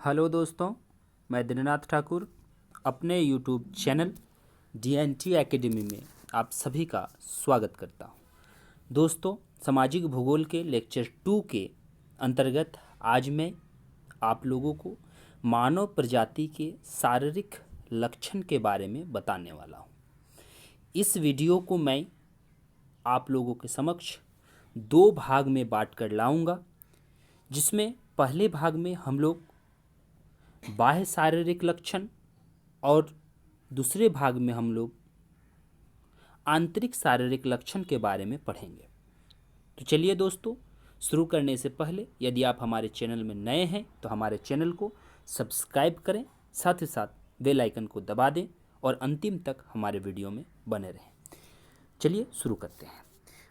Hello दोस्तों, मैं दिननाथ ठाकुर अपने यूट्यूब चैनल DNT एकेडमी में आप सभी का स्वागत करता हूं। दोस्तों, सामाजिक भूगोल के लेक्चर 2 के अंतर्गत आज मैं आप लोगों को मानव प्रजाति के शारीरिक लक्षण के बारे में बताने वाला हूं। इस वीडियो को मैं आप लोगों के समक्ष 2 भाग में बांट कर लाऊंगा, जिसमें पहले भाग में हम लोग बाह्य शारीरिक लक्षण और दूसरे भाग में हम लोग आंतरिक शारीरिक लक्षण के बारे में पढ़ेंगे। तो चलिए दोस्तों, शुरू करने से पहले यदि आप हमारे चैनल में नए हैं तो हमारे चैनल को सब्सक्राइब करें, साथ ही साथ बेल आइकन को दबा दें और अंतिम तक हमारे वीडियो में बने रहें। चलिए शुरू करते हैं।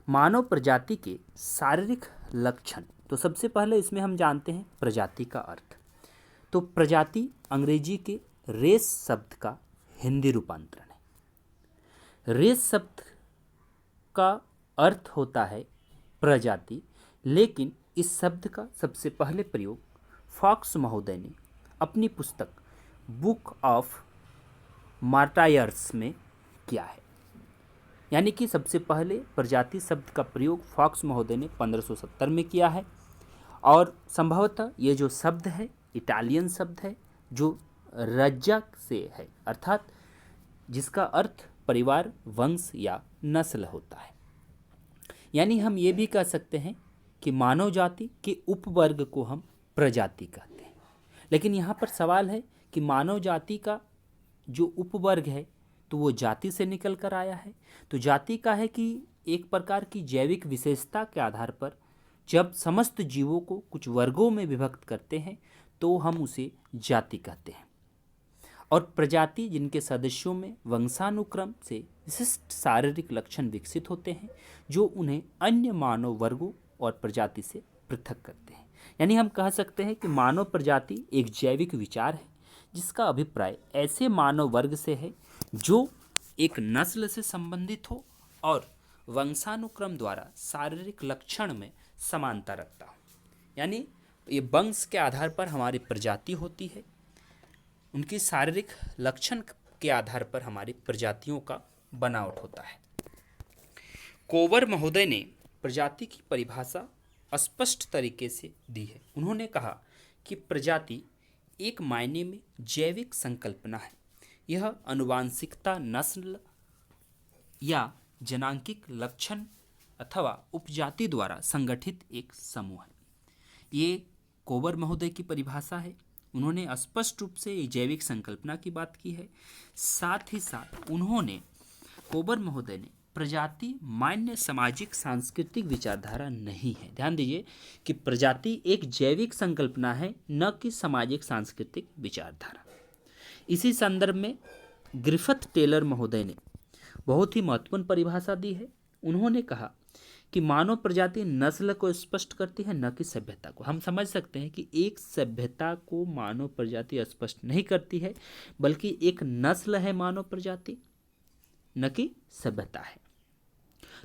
मानव प्रजाति के शारीरिक लक्षण। तो सबसे पहले इसमें हम जानते हैं प्रजाति का अर्थ। तो प्रजाति अंग्रेजी के रेस शब्द का हिंदी रूपांतरण है। रेस शब्द का अर्थ होता है प्रजाति, लेकिन इस शब्द का सबसे पहले प्रयोग फॉक्स महोदय ने अपनी पुस्तक बुक ऑफ मार्टायर्स में किया है। यानी कि सबसे पहले प्रजाति शब्द का प्रयोग फॉक्स महोदय ने 1570 में किया है। और संभवतः ये जो शब्द है इटालियन शब्द है, जो रज्जा से है, अर्थात जिसका अर्थ परिवार, वंश या नस्ल होता है। यानी हम ये भी कह सकते हैं कि मानव जाति के उपवर्ग को हम प्रजाति कहते हैं। लेकिन यहाँ पर सवाल है कि मानव जाति का जो उपवर्ग है तो वो जाति से निकल कर आया है। तो जाति का है कि एक प्रकार की जैविक विशेषता के आधार पर जब समस्त जीवों को कुछ वर्गों में विभक्त करते हैं तो हम उसे जाति कहते हैं। और प्रजाति जिनके सदस्यों में वंशानुक्रम से विशिष्ट शारीरिक लक्षण विकसित होते हैं, जो उन्हें अन्य मानव वर्गों और प्रजाति से पृथक करते हैं। यानी हम कह सकते हैं कि मानव प्रजाति एक जैविक विचार है, जिसका अभिप्राय ऐसे मानव वर्ग से है जो एक नस्ल से संबंधित हो और वंशानुक्रम द्वारा शारीरिक लक्षण में समानता रखता हो। यानी ये वंश के आधार पर हमारी प्रजाति होती है, उनकी शारीरिक लक्षण के आधार पर हमारी प्रजातियों का बनावट होता है। कोवर महोदय ने प्रजाति की परिभाषा स्पष्ट तरीके से दी है। उन्होंने कहा कि प्रजाति एक मायने में जैविक संकल्पना है। यह आनुवांशिकता, नस्ल या जनांकिक लक्षण अथवा उपजाति द्वारा संगठित एक समूह है। ये कोवर महोदय की परिभाषा है। उन्होंने स्पष्ट रूप से जैविक संकल्पना की बात की है। साथ ही साथ उन्होंने कोवर महोदय ने प्रजाति मान्य सामाजिक सांस्कृतिक विचारधारा नहीं है। ध्यान दीजिए कि प्रजाति एक जैविक संकल्पना है, न कि सामाजिक सांस्कृतिक विचारधारा। इसी संदर्भ में ग्रिफिथ टेलर महोदय ने बहुत ही महत्वपूर्ण परिभाषा दी है। उन्होंने कहा कि मानव प्रजाति नस्ल को स्पष्ट करती है, न कि सभ्यता को। हम समझ सकते हैं कि एक सभ्यता को मानव प्रजाति स्पष्ट नहीं करती है, बल्कि एक नस्ल है मानव प्रजाति, न कि सभ्यता है।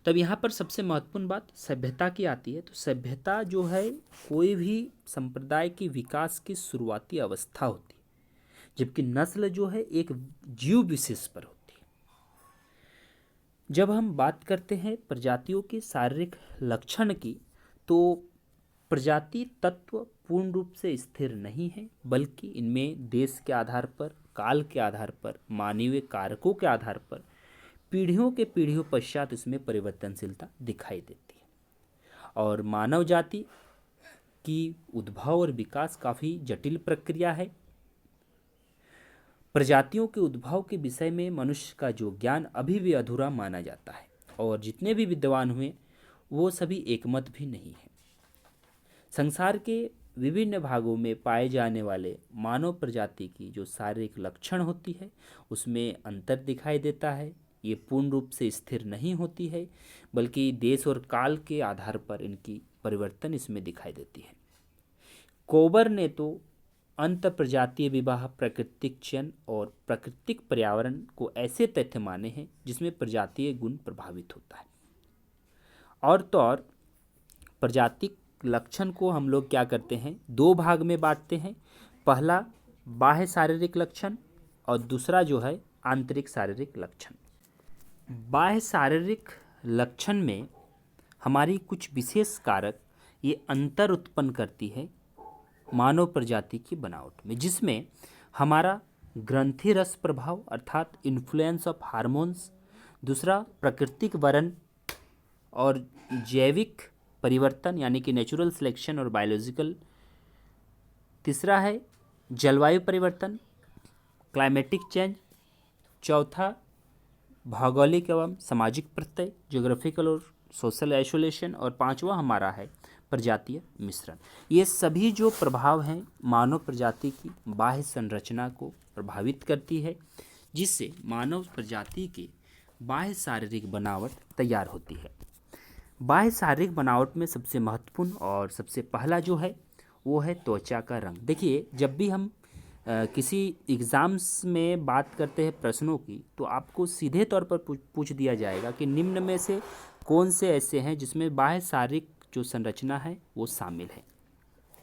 तब यहाँ पर सबसे महत्वपूर्ण बात सभ्यता की आती है। तो सभ्यता जो है कोई भी संप्रदाय की विकास की शुरुआती अवस्था होती है, जबकि नस्ल जो है एक जीव विशेष पर होती है। जब हम बात करते हैं प्रजातियों के शारीरिक लक्षण की, तो प्रजाति तत्व पूर्ण रूप से स्थिर नहीं है, बल्कि इनमें देश के आधार पर, काल के आधार पर, मानवीय कारकों के आधार पर पीढ़ियों के पीढ़ियों पश्चात इसमें परिवर्तनशीलता दिखाई देती है। और मानव जाति की उद्भव और विकास काफ़ी जटिल प्रक्रिया है। प्रजातियों के उद्भव के विषय में मनुष्य का जो ज्ञान अभी भी अधूरा माना जाता है, और जितने भी विद्वान हुए वो सभी एकमत भी नहीं है। संसार के विभिन्न भागों में पाए जाने वाले मानव प्रजाति की जो शारीरिक लक्षण होती है, उसमें अंतर दिखाई देता है। ये पूर्ण रूप से स्थिर नहीं होती है, बल्कि देश और काल के आधार पर इनकी परिवर्तन इसमें दिखाई देती है। कोबर ने तो अंत प्रजातीय विवाह, प्राकृतिक चयन और प्राकृतिक पर्यावरण को ऐसे तथ्य माने हैं जिसमें प्रजातीय गुण प्रभावित होता है। और तो और प्रजातिक लक्षण को हम लोग क्या करते हैं, 2 भाग में बांटते हैं। पहला बाह्य शारीरिक लक्षण और दूसरा जो है आंतरिक शारीरिक लक्षण। बाह्य शारीरिक लक्षण में हमारी कुछ विशेष कारक ये अंतर उत्पन्न करती है मानव प्रजाति की बनावट में, जिसमें हमारा ग्रंथि रस प्रभाव अर्थात इन्फ्लुएंस ऑफ हार्मोन्स, दूसरा प्राकृतिक वर्ण और जैविक परिवर्तन यानी कि नेचुरल सिलेक्शन और बायोलॉजिकल, तीसरा है जलवायु परिवर्तन क्लाइमेटिक चेंज, चौथा भौगोलिक एवं सामाजिक प्रत्यय ज्योग्राफिकल और सोशल आइसोलेशन, और पांचवा हमारा है प्रजातीय मिश्रण। ये सभी जो प्रभाव हैं मानव प्रजाति की बाह्य संरचना को प्रभावित करती है, जिससे मानव प्रजाति की बाह्य शारीरिक बनावट तैयार होती है। बाह्य शारीरिक बनावट में सबसे महत्वपूर्ण और सबसे पहला जो है वो है त्वचा का रंग। देखिए, जब भी हम किसी एग्ज़ाम्स में बात करते हैं प्रश्नों की, तो आपको सीधे तौर पर पूछ दिया जाएगा कि निम्न में से कौन से ऐसे हैं जिसमें बाह्य शारीरिक जो संरचना है वो शामिल है।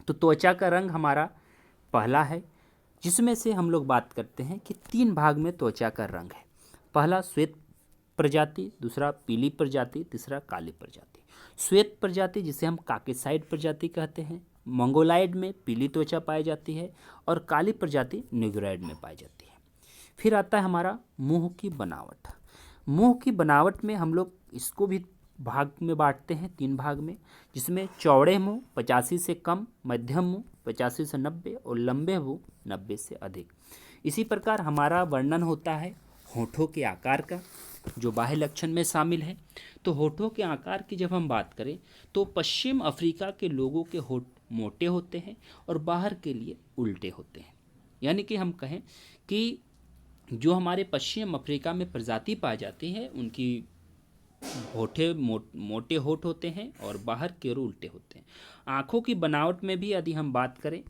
तो त्वचा का रंग हमारा पहला है, जिसमें से हम लोग बात करते हैं कि 3 भाग में त्वचा का रंग है। पहला श्वेत प्रजाति, दूसरा पीली प्रजाति, तीसरा काली प्रजाति। श्वेत प्रजाति जिसे हम काकेसाइड प्रजाति कहते हैं, मंगोलाइड में पीली त्वचा पाई जाती है और काली प्रजाति निग्रोइड में पाई जाती है। फिर आता है हमारा मुंह की बनावट। मुंह की बनावट में हम लोग इसको भी भाग में बांटते हैं 3 भाग में, जिसमें चौड़े मुंह 85 से कम, मध्यम मुंह 85 से 90 और लंबे मुंह 90 से अधिक। इसी प्रकार हमारा वर्णन होता है होठों के आकार का, जो बाह्य लक्षण में शामिल है। तो होठों के आकार की जब हम बात करें तो पश्चिम अफ्रीका के लोगों के होठ मोटे होते हैं और बाहर के लिए उल्टे होते हैं। यानी कि हम कहें कि जो हमारे पश्चिम अफ्रीका में प्रजाति पाई जाती है उनकी होठे मोटे होठ होते हैं और बाहर के ओर उल्टे होते हैं। आँखों की बनावट में भी यदि हम बात करें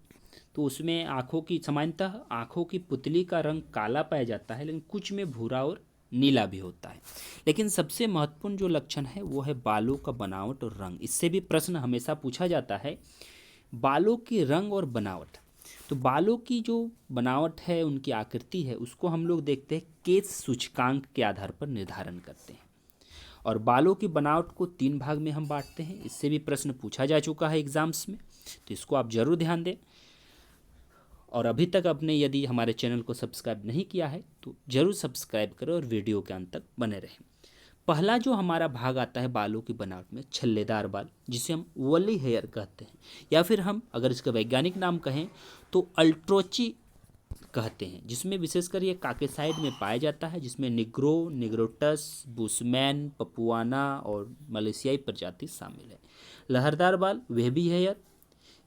तो उसमें आँखों की सामान्यतः आँखों की पुतली का रंग काला पाया जाता है, लेकिन कुछ में भूरा और नीला भी होता है। लेकिन सबसे महत्वपूर्ण जो लक्षण है वो है बालों का बनावट और रंग। इससे भी प्रश्न हमेशा पूछा जाता है, बालों की रंग और बनावट। तो बालों की जो बनावट है, उनकी आकृति है, उसको हम लोग देखते हैं केश सूचकांक के आधार पर निर्धारण करते हैं। और बालों की बनावट को 3 भाग में हम बांटते हैं। इससे भी प्रश्न पूछा जा चुका है एग्जाम्स में, तो इसको आप जरूर ध्यान दें। और अभी तक आपने यदि हमारे चैनल को सब्सक्राइब नहीं किया है तो जरूर सब्सक्राइब करें और वीडियो के अंत तक बने रहें। पहला जो हमारा भाग आता है बालों की बनावट में, छल्लेदार बाल, जिसे हम वली हेयर कहते हैं, या फिर हम अगर इसका वैज्ञानिक नाम कहें तो अल्ट्रोची कहते हैं, जिसमें विशेषकर ये काकेसाइड में पाया जाता है, जिसमें निग्रो, निग्रोटस, बुशमैन, पपुआना और मलेशियाई प्रजाति शामिल है। लहरदार बाल वेबी हेयर,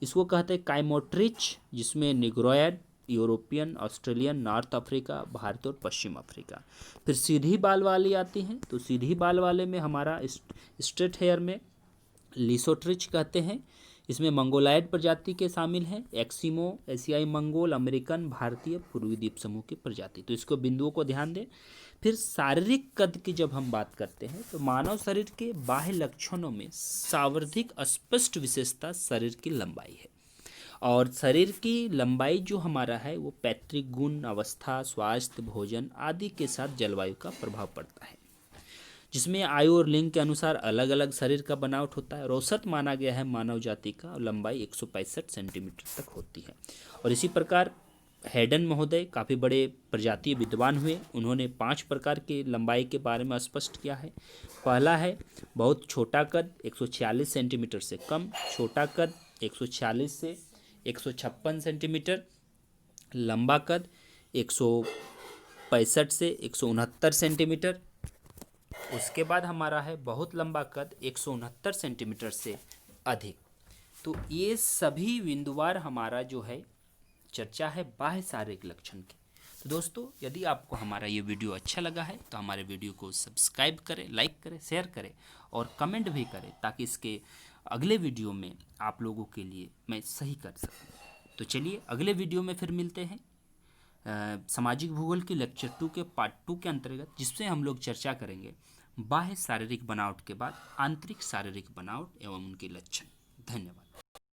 इसको कहते हैं काइमोट्रिच, जिसमें negroid, European, Australian, North Africa, Bharat और पश्चिम अफ्रीका। फिर सीधी बाल वाली आती हैं, तो सीधी बाल वाले में हमारा स्ट्रेट हेयर में लिसोट्रिच कहते हैं, इसमें मंगोलाइड प्रजाति के शामिल हैं, एक्सिमो, एशियाई मंगोल, अमेरिकन, भारतीय, पूर्वी द्वीप समूह की प्रजाति। तो इसको बिंदुओं को ध्यान दें। फिर शारीरिक कद की जब हम बात करते हैं तो मानव शरीर के बाह्य लक्षणों में सर्वाधिक स्पष्ट विशेषता शरीर की लंबाई है। और शरीर की लंबाई जो हमारा है वो पैतृक गुण, अवस्था, स्वास्थ्य, भोजन आदि के साथ जलवायु का प्रभाव पड़ता है, जिसमें आयु और लिंग के अनुसार अलग अलग शरीर का बनावट होता है। और औसत माना गया है मानव जाति का लंबाई 165 सेंटीमीटर तक होती है। और इसी प्रकार हैडन महोदय काफ़ी बड़े प्रजातीय विद्वान हुए, उन्होंने 5 प्रकार की लंबाई के बारे में स्पष्ट किया है। पहला है बहुत छोटा कद 146 सेंटीमीटर से कम, छोटा कद 146 से 156 सेंटीमीटर, लंबा कद 165 से 169 सेंटीमीटर। उसके बाद हमारा है बहुत लंबा कद 169 सेंटीमीटर से अधिक। तो ये सभी बिंदुवार हमारा जो है चर्चा है बाह्य शारीरिक लक्षण की। तो दोस्तों, यदि आपको हमारा ये वीडियो अच्छा लगा है तो हमारे वीडियो को सब्सक्राइब करें, लाइक करें, शेयर करें और कमेंट भी करें, ताकि इसके अगले वीडियो में आप लोगों के लिए मैं सही कर सकूं। तो चलिए अगले वीडियो में फिर मिलते हैं सामाजिक भूगोल की लेक्चर 2 के पार्ट 2 के अंतर्गत, जिससे हम लोग चर्चा करेंगे बाह्य शारीरिक बनावट के बाद आंतरिक शारीरिक बनावट एवं उनके लक्षण। धन्यवाद।